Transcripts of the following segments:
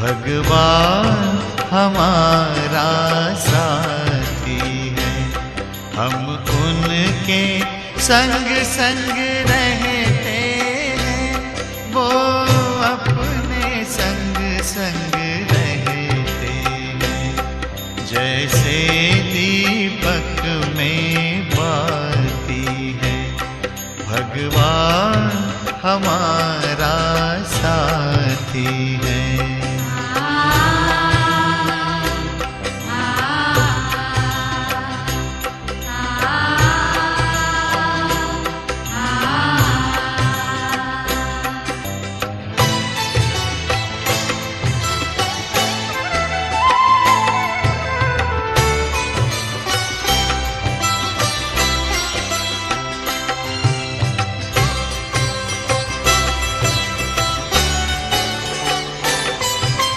भगवान हमारा साथी है, हम उनके संग संग रहते हैं, वो अपने संग संग रहते हैं। जैसे दीपक में बाती है, भगवान हमारा साथी है।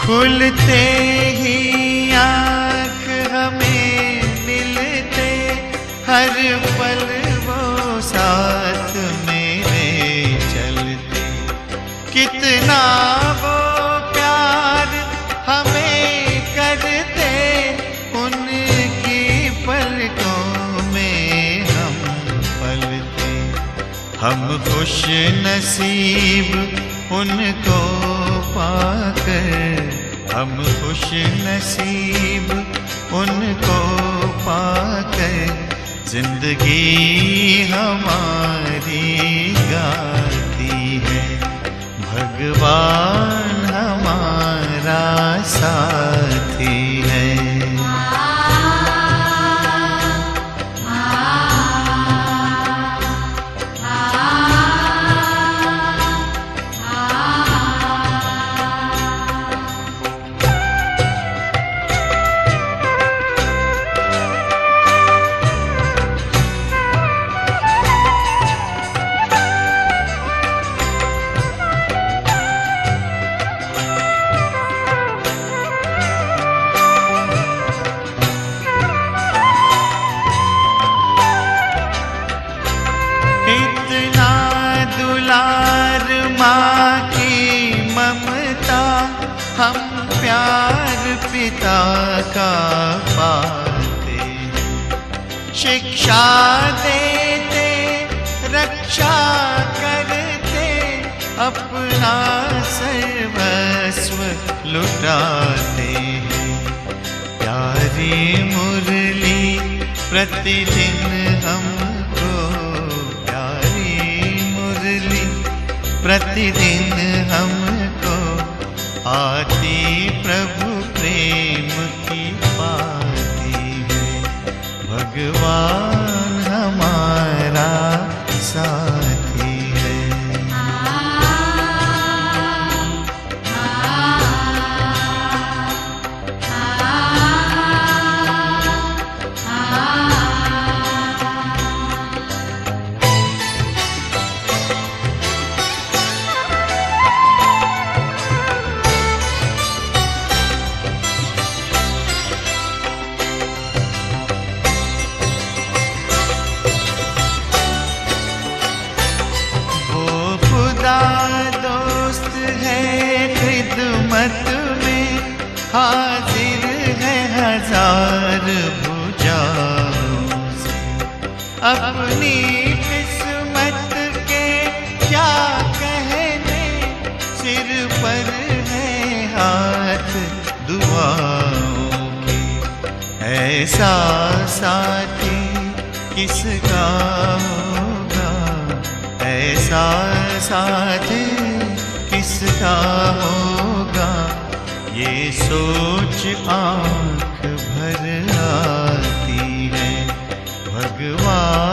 खुलते ही आँख हमें मिलते, हर पल वो साथ मेरे चलते। कितना वो प्यार हमें करते, उनकी पलकों में हम पलते। हम खुश नसीब उनको पाकर, हम खुश नसीब उनको पाकर, जिंदगी हमारी गाती है। भगवान हमारा साथी है। दुलार माँ की ममता, हम प्यार पिता का पाते हैं। शिक्षा देते, रक्षा करते, अपना सर्वस्व लुटाते हैं। प्यारी मुरली प्रतिदिन हमको, प्रतिदिन हमको आती प्रभु प्रेम की पाती है। भगवान हमारा साथी है। दोस्त है खिदमत में, हाजिर है हजार भुजाओं से। अपनी किस्मत के क्या कहने, सिर पर है हाथ दुआओं के। ऐसा साथी किसका होगा, ऐसा साथी किसका होगा, ये सोच आँख भर आती है। भगवान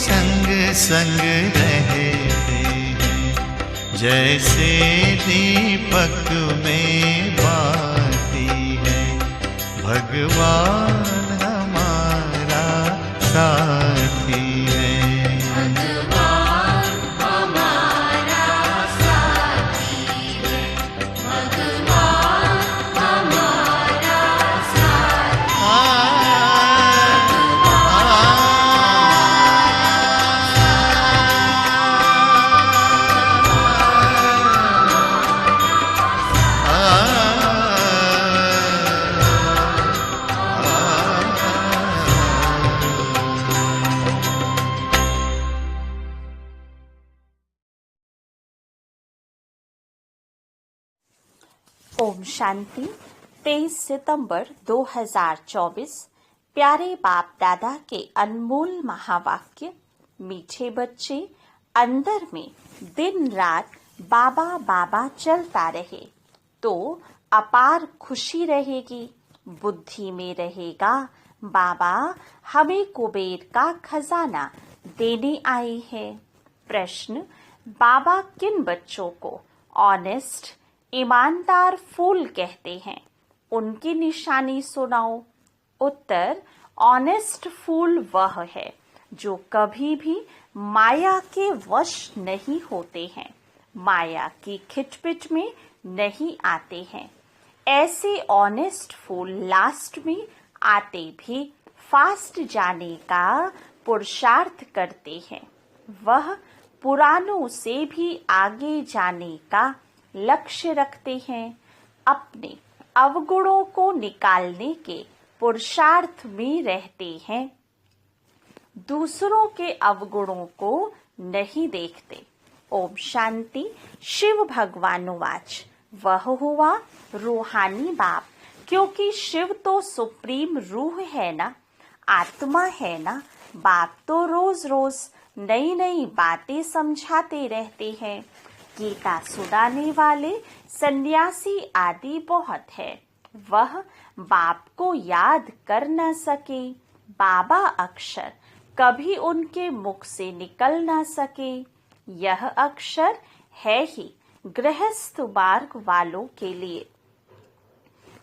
संग संग रहते हैं, जैसे दीपक में बाती है भगवान हमारा साथी है। ओम शांति। 23 सितंबर 2024। प्यारे बाप दादा के अनमोल महावाक्य। मीठे बच्चे, अंदर में दिन रात बाबा बाबा चलता रहे तो अपार खुशी रहेगी, बुद्धि में रहेगा बाबा हमें कुबेर का खजाना देने आए हैं। प्रश्न, बाबा किन बच्चों को ऑनेस्ट ईमानदार फूल कहते हैं, उनकी निशानी सुनाओ। उत्तर, ऑनेस्ट फूल वह है जो कभी भी माया के वश नहीं होते हैं, माया की खिटपिट में नहीं आते हैं। ऐसे ऑनेस्ट फूल लास्ट में आते भी फास्ट जाने का पुरुषार्थ करते हैं। वह पुरानों से भी आगे जाने का लक्ष्य रखते हैं, अपने अवगुणों को निकालने के पुरुषार्थ में रहते हैं, दूसरों के अवगुणों को नहीं देखते। ओम शांति। शिव भगवानुवाच, वह हुआ रूहानी बाप, क्योंकि शिव तो सुप्रीम रूह है ना, आत्मा है ना। बाप तो रोज रोज नई नई बातें समझाते रहते हैं। गीता सुनाने वाले सन्यासी आदि बहुत है, वह बाप को याद कर न सके। बाबा अक्षर कभी उनके मुख से निकल न सके। यह अक्षर है ही गृहस्थ मार्ग वालों के लिए,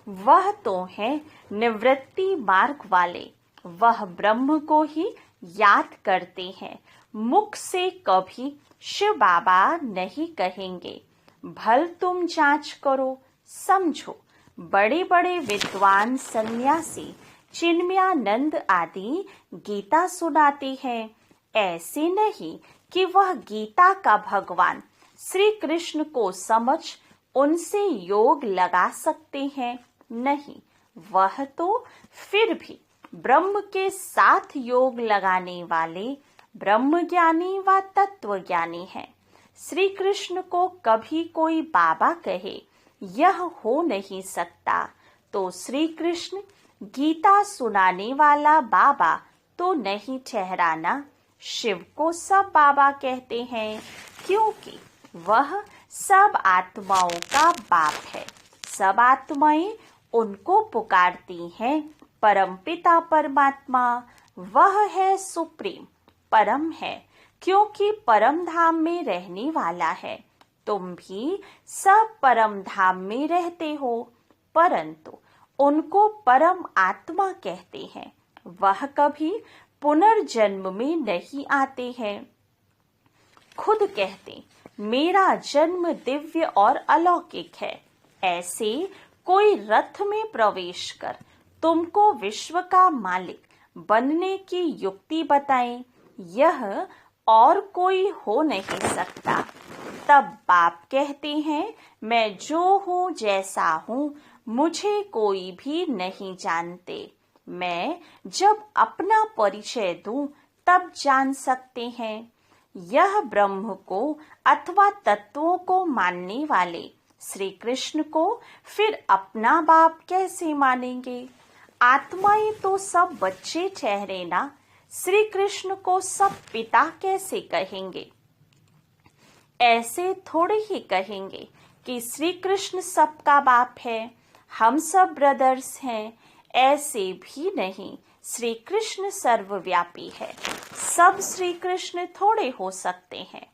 वह तो है निवृत्ति मार्ग वाले। वह ब्रह्म को ही याद करते हैं, मुख से कभी शिव बाबा नहीं कहेंगे। भल तुम जांच करो, समझो। बड़े बड़े विद्वान सन्यासी चिन्मयानंद आदि गीता सुनाते हैं, ऐसे नहीं कि वह गीता का भगवान श्री कृष्ण को समझ उनसे योग लगा सकते हैं। नहीं, वह तो फिर भी ब्रह्म के साथ योग लगाने वाले ब्रह्म ज्ञानी व तत्व ज्ञानी है। श्री कृष्ण को कभी कोई बाबा कहे यह हो नहीं सकता, तो श्री कृष्ण गीता सुनाने वाला बाबा तो नहीं ठहराना। शिव को सब बाबा कहते हैं, क्योंकि वह सब आत्माओं का बाप है। सब आत्माएं उनको पुकारती हैं परमपिता परमात्मा। वह है सुप्रीम, परम है, क्योंकि परम धाम में रहने वाला है। तुम भी सब परम धाम में रहते हो, परंतु उनको परम आत्मा कहते हैं। वह कभी पुनर्जन्म में नहीं आते हैं। खुद कहते, मेरा जन्म दिव्य और अलौकिक है। ऐसे कोई रथ में प्रवेश कर तुमको विश्व का मालिक बनने की युक्ति बताएं, यह और कोई हो नहीं सकता। तब बाप कहते हैं, मैं जो हूँ जैसा हूँ, मुझे कोई भी नहीं जानते। मैं जब अपना परिचय दूं तब जान सकते हैं। यह ब्रह्म को अथवा तत्वों को मानने वाले श्री कृष्ण को फिर अपना बाप कैसे मानेंगे? आत्माएं तो सब बच्चे ठहरे ना, श्री कृष्ण को सब पिता कैसे कहेंगे? ऐसे थोड़े ही कहेंगे कि श्री कृष्ण सबका बाप है, हम सब ब्रदर्स हैं। ऐसे भी नहीं, श्री कृष्ण सर्वव्यापी है। सब श्री कृष्ण थोड़े हो सकते हैं।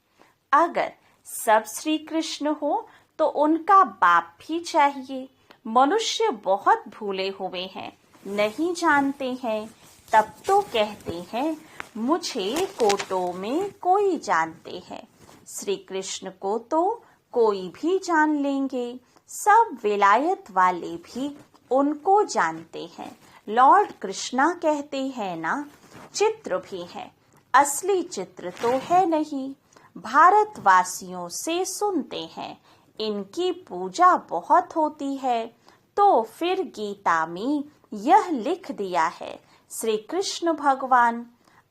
अगर सब श्री कृष्ण हो तो उनका बाप भी चाहिए। मनुष्य बहुत भूले हुए हैं, नहीं जानते हैं, तब तो कहते हैं मुझे कोटों में कोई जानते हैं। श्री कृष्ण को तो कोई भी जान लेंगे। सब विलायत वाले भी उनको जानते हैं। लॉर्ड कृष्णा कहते हैं ना, चित्र भी है, असली चित्र तो है नहीं। भारतवासियों से सुनते हैं इनकी पूजा बहुत होती है, तो फिर गीता में यह लिख दिया है श्री कृष्ण भगवान।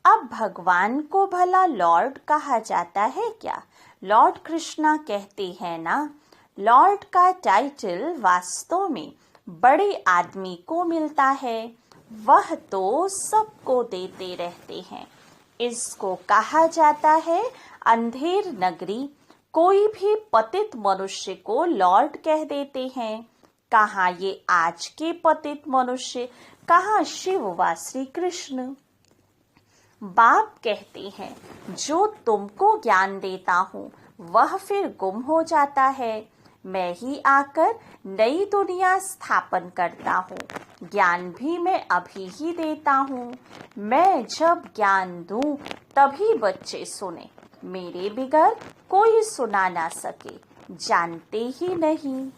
अब भगवान को भला लॉर्ड कहा जाता है क्या? लॉर्ड कृष्णा कहते हैं ना, लॉर्ड का टाइटल वास्तव में बड़े आदमी को मिलता है, वह तो सबको देते रहते हैं। इसको कहा जाता है अंधेर नगरी। कोई भी पतित मनुष्य को लॉर्ड कह देते हैं। कहाँ ये आज के पतित मनुष्य, कहाँ शिव व श्री कृष्ण। बाप कहते हैं जो तुमको ज्ञान देता हूँ वह फिर गुम हो जाता है। मैं ही आकर नई दुनिया स्थापन करता हूँ। ज्ञान भी मैं अभी ही देता हूँ। मैं जब ज्ञान दूँ तभी बच्चे सुने, मेरे बिगर कोई सुना ना सके, जानते ही नहीं।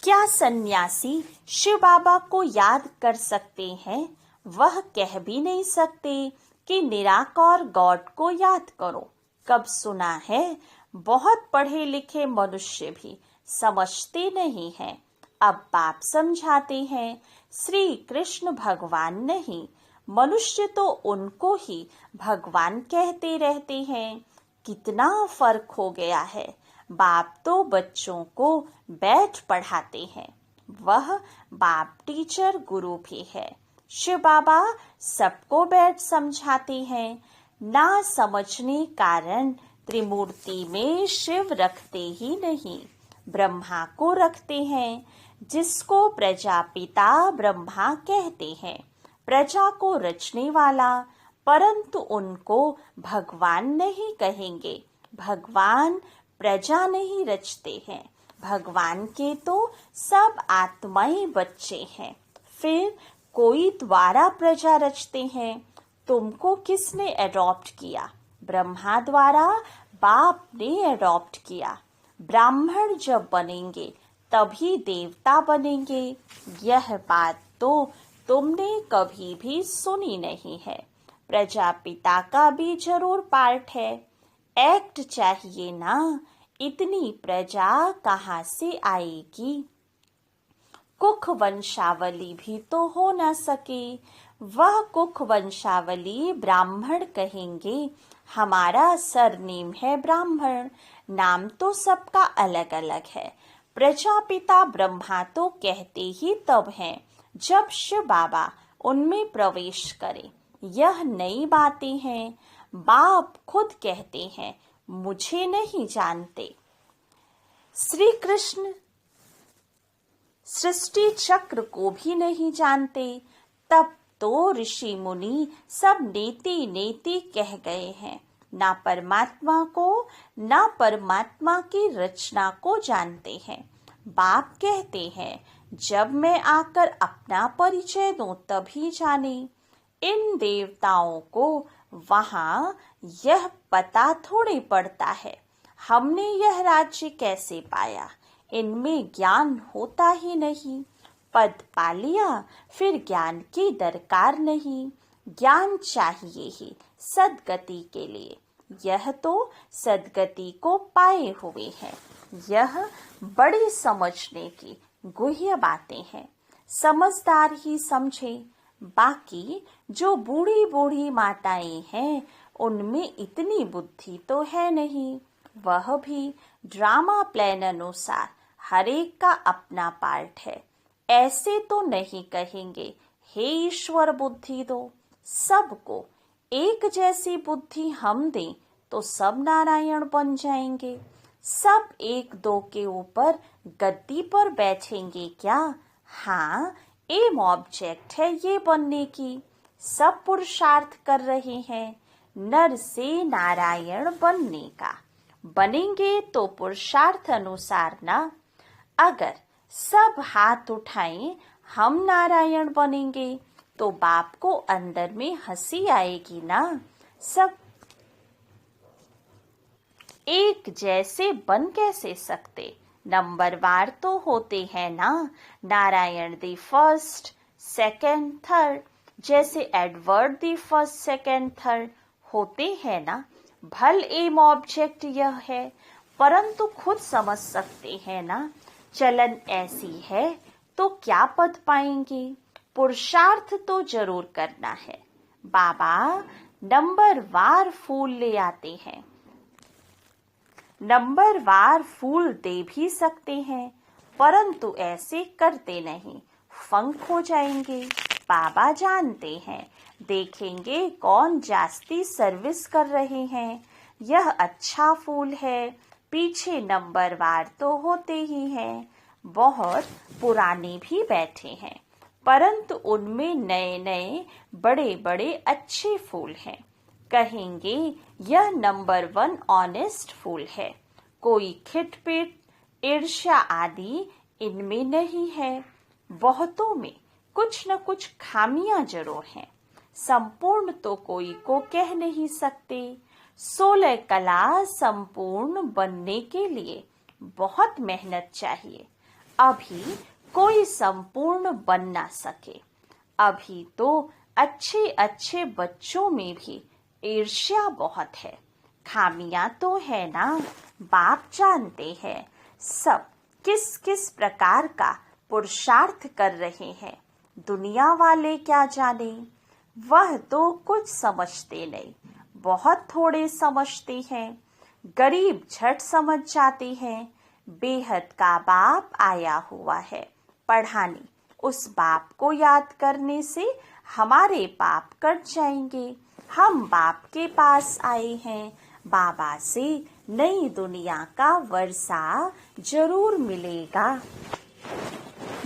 क्या सन्यासी शिव बाबा को याद कर सकते हैं? वह कह भी नहीं सकते कि निराकार गॉड को याद करो। कब सुना है? बहुत पढ़े लिखे मनुष्य भी समझते नहीं हैं। अब बाप समझाते हैं श्री कृष्ण भगवान नहीं, मनुष्य तो उनको ही भगवान कहते रहते हैं। कितना फर्क हो गया है। बाप तो बच्चों को बैठ पढ़ाते हैं, वह बाप टीचर गुरु भी है। शिव बाबा सबको बैठ समझाते हैं। ना समझने कारण त्रिमूर्ति में शिव रखते ही नहीं, ब्रह्मा को रखते हैं, जिसको प्रजापिता ब्रह्मा कहते हैं, प्रजा को रचने वाला। परंतु उनको भगवान नहीं कहेंगे। भगवान प्रजा नहीं रचते हैं। भगवान के तो सब आत्माएं बच्चे हैं। फिर कोई द्वारा प्रजा रचते हैं। तुमको किसने अडॉप्ट किया? ब्रह्मा द्वारा बाप ने अडॉप्ट किया। ब्राह्मण जब बनेंगे तभी देवता बनेंगे। यह बात तो तुमने कभी भी सुनी नहीं है। प्रजापिता का भी जरूर पार्ट है। एक्ट चाहिए ना, इतनी प्रजा कहाँ से आएगी? कुख वंशावली भी तो हो न सके। वह कुख वंशावली ब्राह्मण कहेंगे। हमारा सरनेम है ब्राह्मण, नाम तो सबका अलग अलग है। प्रजापिता ब्रह्मा तो कहते ही तब हैं जब शिव बाबा उनमें प्रवेश करें। यह नई बातें हैं। बाप खुद कहते हैं मुझे नहीं जानते। श्री कृष्ण सृष्टि चक्र को भी नहीं जानते। तब तो ऋषि मुनि सब नेति नेति कह गए हैं। ना परमात्मा को, ना परमात्मा की रचना को जानते हैं। बाप कहते हैं जब मैं आकर अपना परिचय दूं तभी जाने। इन देवताओं को वहां यह पता थोड़ी पड़ता है हमने यह राज्य कैसे पाया। इनमें ज्ञान होता ही नहीं। पद पा लिया फिर ज्ञान की दरकार नहीं। ज्ञान चाहिए ही सदगति के लिए। यह तो सदगति को पाए हुए हैं। यह बड़ी समझने की गुह्य बातें हैं। समझदार ही समझे। बाकी जो बूढ़ी बूढ़ी माताएं हैं उनमें इतनी बुद्धि तो है नहीं। वह भी ड्रामा प्लान अनुसार हर एक का अपना पार्ट है। ऐसे तो नहीं कहेंगे हे ईश्वर बुद्धि दो। सबको एक जैसी बुद्धि हम दें तो सब नारायण बन जाएंगे। सब एक दो के ऊपर गद्दी पर बैठेंगे क्या? हाँ, एम ऑब्जेक्ट है ये बनने की। सब पुरुषार्थ कर रहे हैं नर से नारायण बनने का। बनेंगे तो पुरुषार्थ अनुसार ना। अगर सब हाथ उठाएं हम नारायण बनेंगे तो बाप को अंदर में हंसी आएगी ना। सब एक जैसे बन कैसे सकते, नंबरवार तो होते हैं ना। Narayan the first second third, जैसे Edward the first second third होते हैं ना। भल एम ऑब्जेक्ट यह है, परंतु खुद समझ सकते हैं ना। चलन ऐसी है तो क्या पद पाएंगे, पुरुषार्थ तो जरूर करना है। बाबा नंबरवार फूल ले आते हैं, नंबरवार फूल दे भी सकते हैं, परंतु ऐसे करते नहीं, फंक हो जाएंगे। बाबा जानते हैं, देखेंगे कौन जास्ती सर्विस कर रहे हैं। यह अच्छा फूल है, पीछे नंबरवार तो होते ही हैं। बहुत पुराने भी बैठे हैं, परंतु उनमें नए नए बड़े बड़े अच्छे फूल हैं। कहेंगे यह नंबर 1 ऑनेस्ट फूल है। कोई खिटपिट ईर्ष्या आदि इनमें नहीं है। बहुतों में कुछ न कुछ खामियां जरूर हैं। संपूर्ण तो कोई को कह नहीं सकते। 16 कला संपूर्ण बनने के लिए बहुत मेहनत चाहिए। अभी कोई संपूर्ण बन ना सके। अभी तो अच्छे अच्छे बच्चों में भी ईर्ष्या बहुत है। खामियां तो है ना, बाप जानते हैं सब किस किस प्रकार का पुरुषार्थ कर रहे हैं। दुनिया वाले क्या जाने, वह तो कुछ समझते नहीं, बहुत थोड़े समझते हैं। गरीब झट समझ जाते हैं। बेहद का बाप आया हुआ है पढ़ाने, उस बाप को याद करने से हमारे पाप कट जाएंगे। हम बाप के पास आए हैं, बाबा से नई दुनिया का वर्षा जरूर मिलेगा।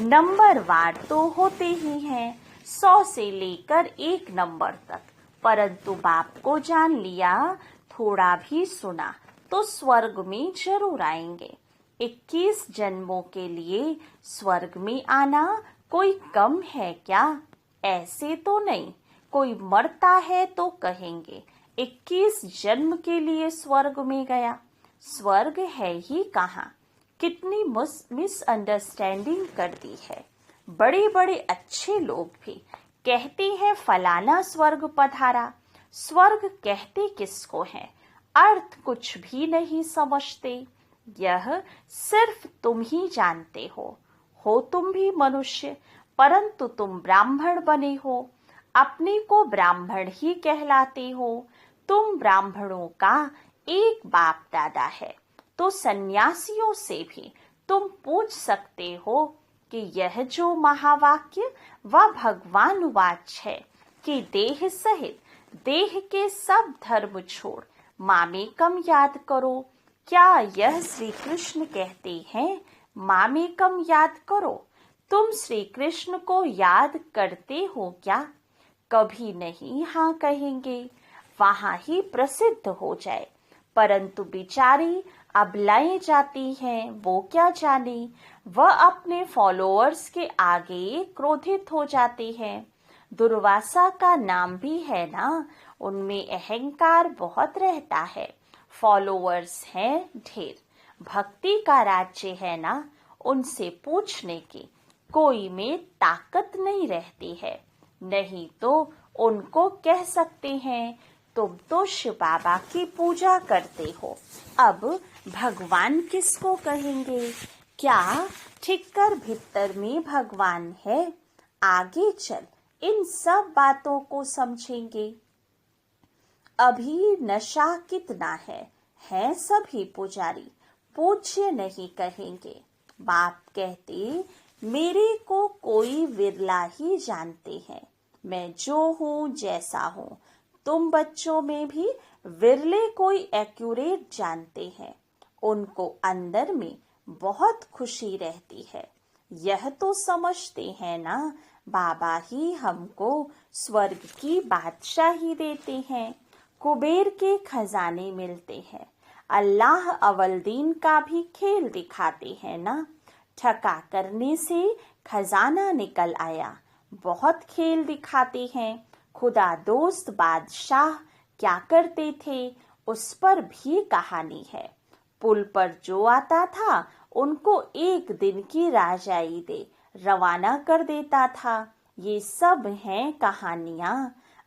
नंबरवार तो होते ही हैं, 100 से लेकर 1 नंबर तक, परंतु बाप को जान लिया, थोड़ा भी सुना तो स्वर्ग में जरूर आएंगे। 21 जन्मों के लिए स्वर्ग में आना कोई कम है क्या? ऐसे तो नहीं। कोई मरता है तो कहेंगे 21 जन्म के लिए स्वर्ग में गया। स्वर्ग है ही कहाँ? कितनी मिसअंडरस्टैंडिंग कर दी है। बड़े बड़े अच्छे लोग भी कहते हैं फलाना स्वर्ग पधारा। स्वर्ग कहते किसको है? अर्थ कुछ भी नहीं समझते। यह सिर्फ तुम ही जानते हो तुम भी मनुष्य, परंतु तुम ब्राह्मण बने हो, अपने को ब्राह्मण ही कहलाते हो। तुम ब्राह्मणों का एक बाप दादा है, तो सन्यासियों से भी तुम पूछ सकते हो कि यह जो महावाक्य वह भगवान वाच है कि देह सहित देह के सब धर्म छोड़ मामेकम याद करो। क्या यह श्री कृष्ण कहते हैं मामेकम याद करो? तुम श्री कृष्ण को याद करते हो क्या? कभी नहीं हाँ कहेंगे, वहां ही प्रसिद्ध हो जाए। परंतु बिचारी अबलाएं जाती हैं, वो क्या जाने, वह अपने फॉलोअर्स के आगे क्रोधित हो जाते हैं। दुर्वासा का नाम भी है ना, उनमें अहंकार बहुत रहता है। फॉलोअर्स हैं ढेर, भक्ति का राज्य है ना, उनसे पूछने की कोई में ताकत नहीं रहती है। नहीं तो उनको कह सकते हैं तुम तो शिव बाबा की पूजा करते हो, अब भगवान किसको कहेंगे? क्या ठिक्कर भीतर में भगवान है? आगे चल इन सब बातों को समझेंगे। अभी नशा कितना है सभी पुजारी, पूज्य नहीं कहेंगे। बाप कहते मेरे को कोई विरला ही जानते हैं, मैं जो हूँ जैसा हूँ। तुम बच्चों में भी विरले कोई एक्यूरेट जानते हैं, उनको अंदर में बहुत खुशी रहती है। यह तो समझते हैं ना, बाबा ही हमको स्वर्ग की बादशाही देते हैं, कुबेर के खजाने मिलते हैं। अल्लाह अवलदीन का भी खेल दिखाते हैं ना। ठका करने से खजाना निकल आया, बहुत खेल दिखाते हैं। खुदा दोस्त बादशाह क्या करते थे, उस पर भी कहानी है। पुल पर जो आता था उनको एक दिन की राजाई दे रवाना कर देता था। ये सब हैं कहानियां।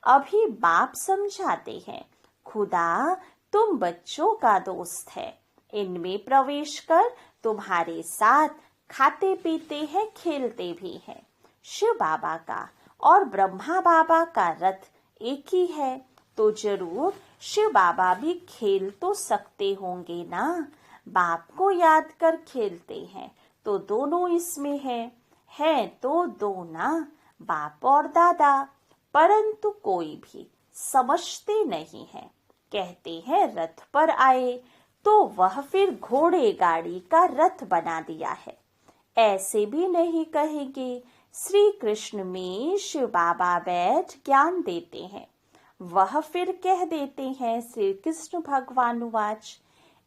अभी बाप समझाते हैं, खुदा तुम बच्चों का दोस्त है, इनमें प्रवेश कर तुम्हारे साथ खाते पीते हैं, खेलते भी हैं। शिव बाबा का और ब्रह्मा बाबा का रथ एक ही है, तो जरूर शिव बाबा भी खेल तो सकते होंगे ना। बाप को याद कर खेलते हैं तो दोनों इसमें है तो दो ना, बाप और दादा। परंतु कोई भी समझते नहीं है, कहते हैं रथ पर आए तो वह फिर घोड़े गाड़ी का रथ बना दिया है। ऐसे भी नहीं कहेंगे श्री कृष्ण में शिव बाबा बैठ ज्ञान देते हैं, वह फिर कह देते हैं श्री कृष्ण भगवानुवाच।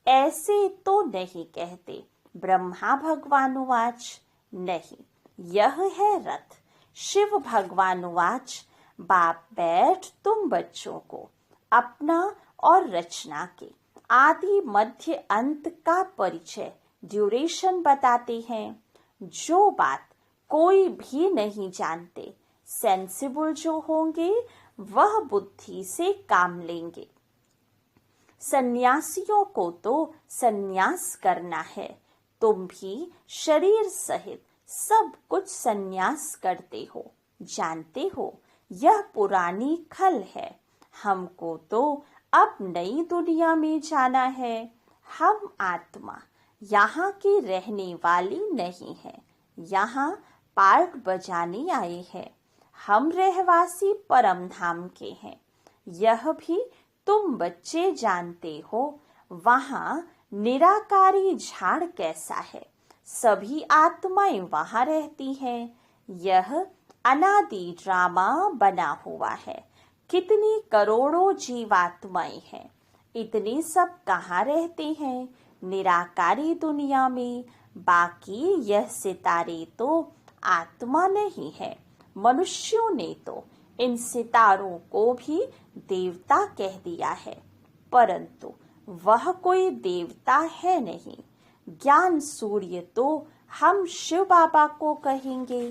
ऐसे तो नहीं कहते ब्रह्मा भगवानुवाच, नहीं, यह है रथ। शिव भगवानुवाच, बाप बैठ तुम बच्चों को अपना और रचना के आदि मध्य अंत का परिचय ड्यूरेशन बताते हैं। जो बात कोई भी नहीं जानते, सेंसिबल जो होंगे वह बुद्धि से काम लेंगे। सन्यासियों को तो सन्यास करना है, तुम भी शरीर सहित सब कुछ सन्यास करते हो, जानते हो यह पुरानी खल है। हमको तो अब नई दुनिया में जाना है। हम आत्मा यहाँ की रहने वाली नहीं है, यहाँ पार्ट बजाने आए हैं। हम रहवासी परम धाम के हैं, यह भी तुम बच्चे जानते हो। वहाँ निराकारी झाड़ कैसा है, सभी आत्माएं वहाँ रहती हैं। यह अनादि ड्रामा बना हुआ है, कितनी करोड़ों जीवात्माएं हैं, इतने सब कहाँ रहते हैं निराकारी दुनिया में। बाकी यह सितारे तो आत्मा नहीं है। मनुष्यों ने तो इन सितारों को भी देवता कह दिया है, परंतु वह कोई देवता है नहीं। ज्ञान सूर्य तो हम शिव बाबा को कहेंगे,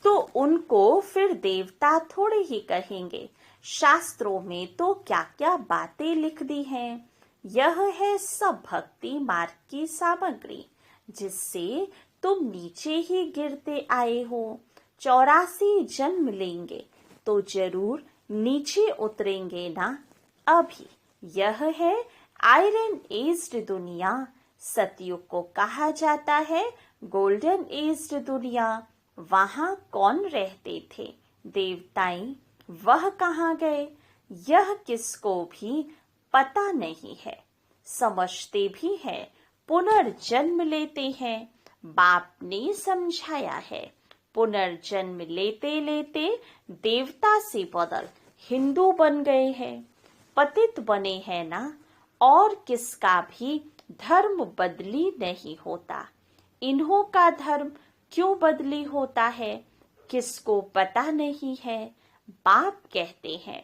तो उनको फिर देवता थोड़े ही कहेंगे। शास्त्रों में तो क्या क्या बातें लिख दी हैं। यह है सब भक्ति मार्ग की सामग्री, जिससे तुम नीचे ही गिरते आए हो। 84 जन्म लेंगे तो जरूर नीचे उतरेंगे ना। अभी यह है आयरन एज्ड दुनिया। सतयुग को कहा जाता है गोल्डन एज्ड दुनिया। वहाँ कौन रहते थे, देवताएं, वह कहाँ गए, यह किसको भी पता नहीं है। समझते भी है, पुनर्जन्म लेते हैं। बाप ने समझाया है, पुनर्जन्म लेते लेते देवता से बदल हिंदू बन गए हैं, पतित बने हैं ना। और किसका भी धर्म बदली नहीं होता। इन्हों का धर्म क्यों बदली होता है, किसको पता नहीं है। बाप कहते हैं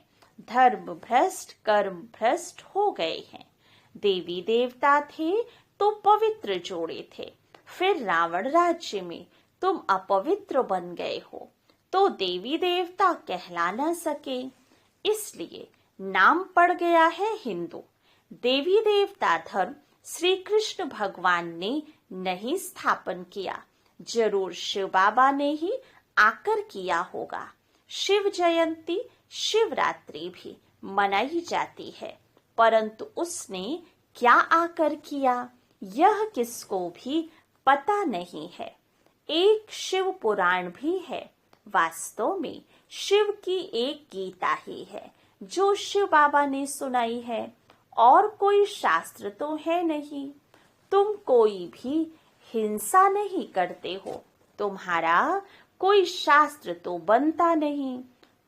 धर्म भ्रष्ट कर्म भ्रष्ट हो गए हैं। देवी देवता थे तो पवित्र जोड़े थे, फिर रावण राज्य में तुम अपवित्र बन गए हो तो देवी देवता कहला न सके, इसलिए नाम पड़ गया है हिंदू। देवी देवता धर्म श्री कृष्ण भगवान ने नहीं स्थापन किया, जरूर शिव बाबा ने ही आकर किया होगा। शिव जयंती शिवरात्रि भी मनाई जाती है, परंतु उसने क्या आकर किया यह किसको भी पता नहीं है। एक शिव पुराण भी है, वास्तव में शिव की एक गीता ही है जो शिव बाबा ने सुनाई है, और कोई शास्त्र तो है नहीं। तुम कोई भी हिंसा नहीं करते हो, तुम्हारा कोई शास्त्र तो बनता नहीं।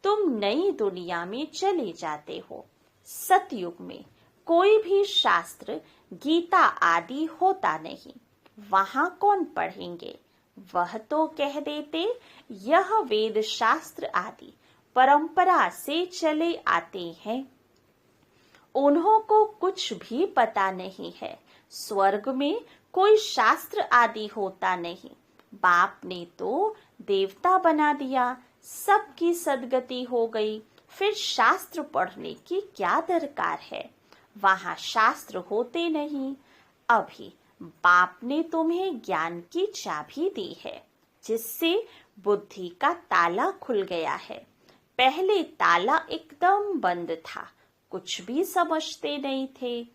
तुम नई दुनिया में चले जाते हो। सतयुग में कोई भी शास्त्र गीता आदि होता नहीं। वहां कौन पढ़ेंगे? वह तो कह देते यह वेद शास्त्र आदि परंपरा से चले आते हैं। उन्हों को कुछ भी पता नहीं है। स्वर्ग में कोई शास्त्र आदि होता नहीं। बाप ने तो देवता बना दिया, सबकी सदगति हो गई। फिर शास्त्र पढ़ने की क्या दरकार है? वहां शास्त्र होते नहीं। अभी बाप ने तुम्हें ज्ञान की चाबी दी है, जिससे बुद्धि का ताला खुल गया है। पहले ताला एकदम बंद था, कुछ भी समझते नहीं थे।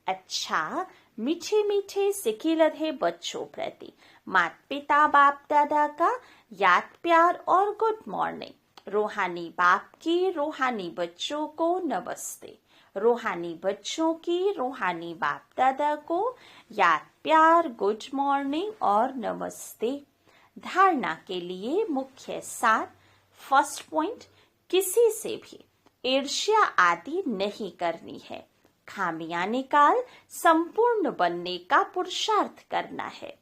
अच्छा, मीठे मीठे सिखिलधे बच्चों प्रति माता पिता बाप दादा का याद प्यार और गुड मॉर्निंग। रूहानी बाप की रूहानी बच्चों को नमस्ते। रूहानी बच्चों की रूहानी बाप दादा को याद प्यार गुड मॉर्निंग और नमस्ते। धारणा के लिए मुख्य सार। फर्स्ट पॉइंट, किसी से भी ईर्ष्या आदि नहीं करनी है। खामियां निकाल संपूर्ण बनने का पुरुषार्थ करना है।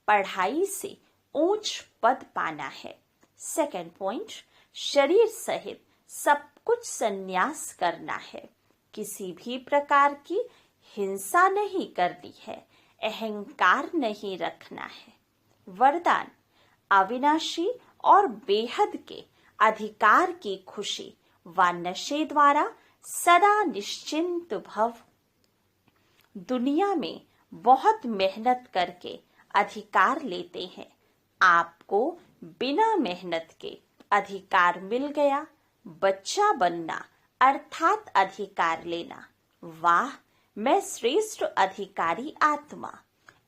पढ़ाई से ऊंच पद पाना है। सेकंड पॉइंट, शरीर सहित सब कुछ संन्यास करना है। किसी भी प्रकार की हिंसा नहीं करनी है। अहंकार नहीं रखना है। वरदान, अविनाशी और बेहद के अधिकार की खुशी व नशे द्वारा सदा निश्चिंत भव। दुनिया में बहुत मेहनत करके अधिकार लेते हैं। आपको बिना मेहनत के अधिकार मिल गया। बच्चा बनना अर्थात अधिकार लेना। वाह, मैं श्रेष्ठ अधिकारी आत्मा।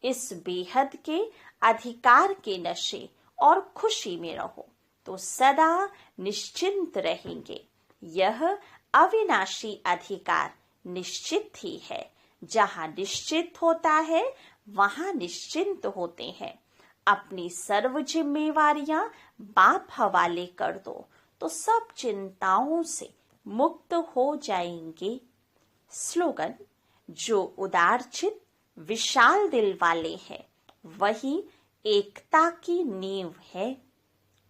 इस बेहद के अधिकार के नशे और खुशी में रहो तो सदा निश्चिंत रहेंगे। यह अविनाशी अधिकार निश्चित ही है। जहाँ निश्चित होता है वहाँ निश्चिंत होते हैं। अपनी सर्व जिम्मेवारियां बाप हवाले कर दो तो सब चिंताओं से मुक्त हो जाएंगे। स्लोगन, जो उदारचित विशाल दिल वाले हैं वही एकता की नींव है।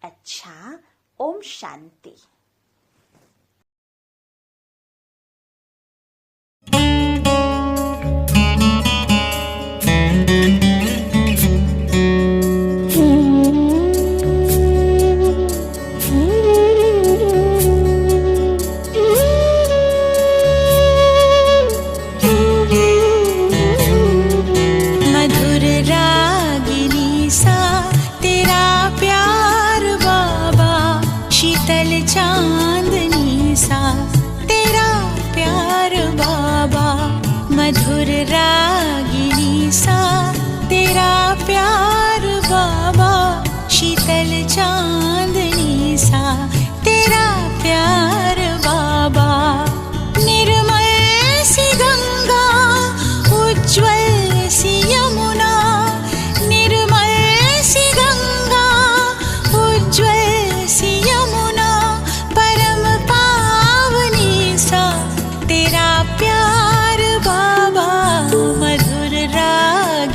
अच्छा, ओम शांति। मधुर रागिनी सा तेरा प्यार बाबा, शीतल चांदनी सा तेरा प्यार बाबा। निर्मल सी गंगा, उज्ज्वल सी यमुना, निर्मल सी गंगा, उज्ज्वल सी यमुना, परम पावनी सा तेरा प्यार बाबा। मधुर राग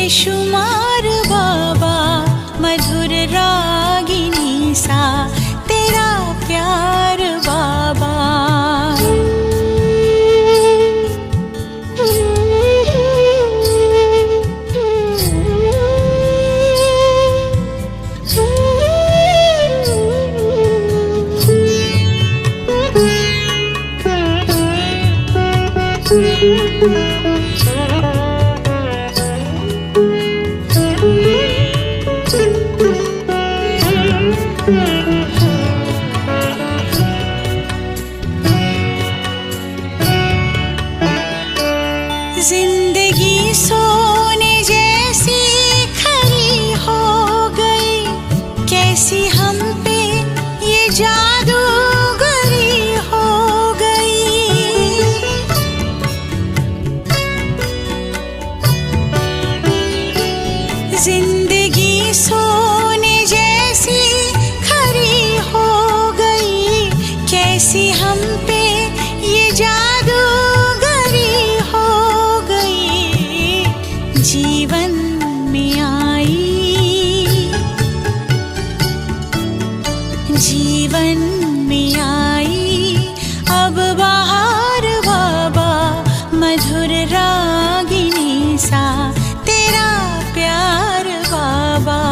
बेशुमार बाबा मधुर रागिनी सा तेरा प्यार बाबा। जिंदगी सोने जैसी खरी हो गई, कैसी हम पे ये जादूगरी हो गई। जिंदगी सोने जैसी खरी हो गई, कैसी हम पे ये जादूगरी हो गई। जीवन में आई, जीवन में आई अब बाहर बाबा मधुर रागिनी सा तेरा प्यार बाबा।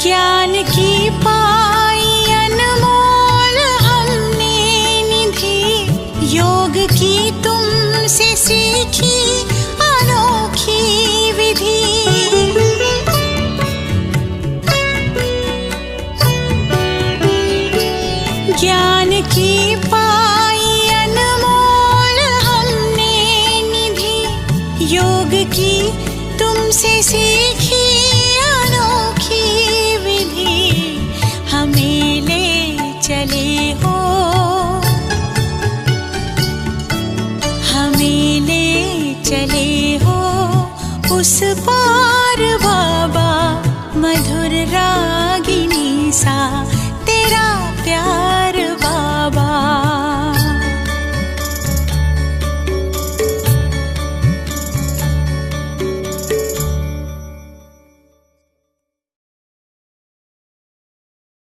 ज्ञान की पाई अनमोल हमने निधि, योग की तुमसे सीखी अनोखी विधि। ज्ञान की पाई अनमोल हमने निधि, योग की तुमसे सीखी